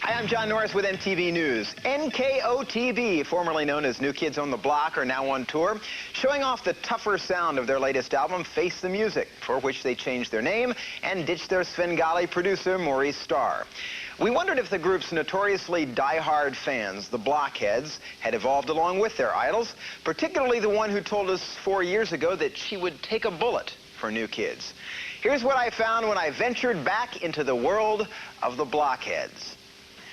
Hi, I'm John Norris with MTV News. nkotb, formerly known as New Kids on the Block, are now on tour, showing off the tougher sound of their latest album, Face the Music, for which they changed their name and ditched their Svengali producer, Maurice Starr. We wondered if the group's notoriously die-hard fans, the Blockheads, had evolved along with their idols, particularly the one who told us 4 years ago that she would take a bullet for New Kids. Here's what I found when I ventured back into the world of the Blockheads.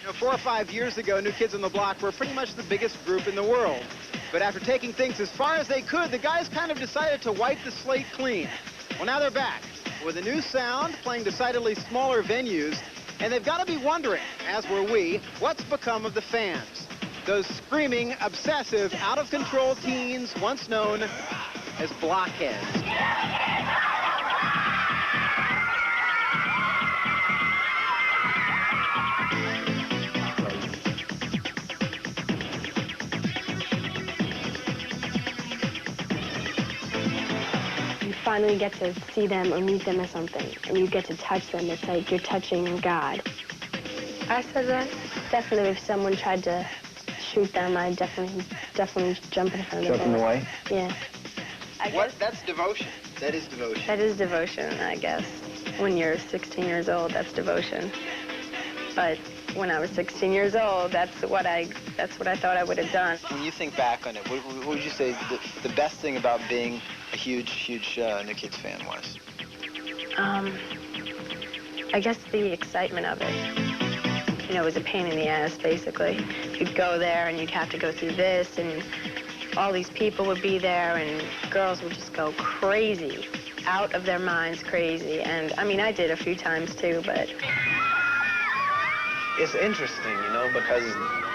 You know, 4 or 5 years ago, New Kids on the Block were pretty much the biggest group in the world. But after taking things as far as they could, the guys kind of decided to wipe the slate clean. Well, now they're back with a new sound, playing decidedly smaller venues, and they've got to be wondering, as were we, what's become of the fans. Those screaming, obsessive, out-of-control teens once known as Blockheads. Finally get to see them or meet them or something, and you get to touch them. It's like you're touching God. I said that. Definitely, if someone tried to shoot them, I'd definitely jump in front of them. Jump in the way? Yeah. That's devotion. That is devotion. That is devotion, I guess. When you're 16 years old, that's devotion. But when I was 16 years old, that's what I thought I would have done. When you think back on it, what would you say the best thing about being a huge New Kids fan was? I guess the excitement of it. You know, it was a pain in the ass, basically. You'd go there and you'd have to go through this, and all these people would be there, and girls would just go crazy, out of their minds crazy. And, I mean, I did a few times, too, but... It's interesting, you know, because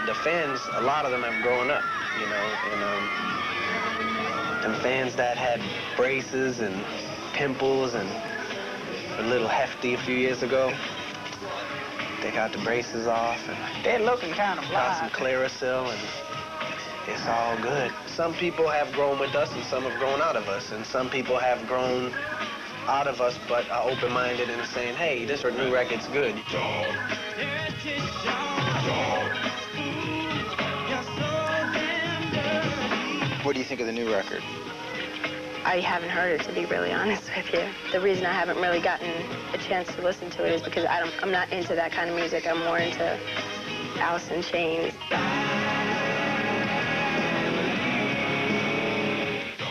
the fans, a lot of them have grown up, you know, and fans that had braces and pimples and a little hefty a few years ago, they got the braces off and they're looking kind of got some Clearasil, and it's all good. Some people have grown with us and some have grown out of us, and some people have grown out of us but are open-minded and saying, hey, this new record's good. What do you think of the new record? I haven't heard it, to be really honest with you. The reason I haven't really gotten a chance to listen to it is because I'm not into that kind of music. I'm more into Alice in Chains.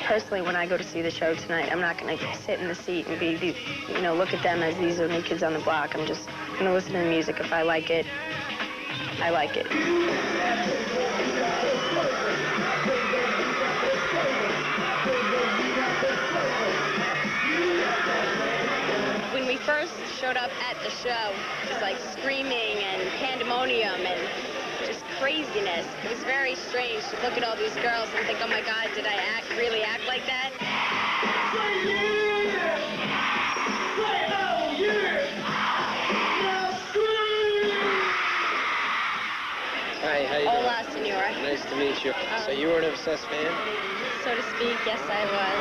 Personally, when I go to see the show tonight, I'm not going to sit in the seat and look at them as these are New Kids on the Block. I'm just going to listen to the music. If I like it, I like it. When we first showed up at the show, just like screaming and pandemonium and just craziness. It was very strange to look at all these girls and think, oh my God, did I really act like that? Hi, how you doing? Hola, senora. Nice to meet you. So you were an obsessed fan? So to speak, yes, I was.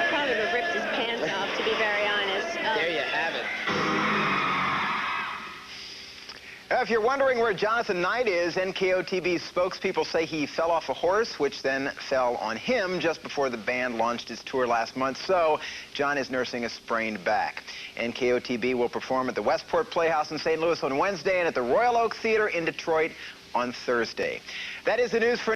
Probably would have ripped his pants off, to be very honest. There you have it. If you're wondering where Jonathan Knight is, nkotb's spokespeople say he fell off a horse, which then fell on him just before the band launched its tour last month. So John is nursing a sprained back. nkotb will perform at the Westport Playhouse in St. Louis on Wednesday and at the Royal Oak Theater in Detroit on Thursday. That is the news for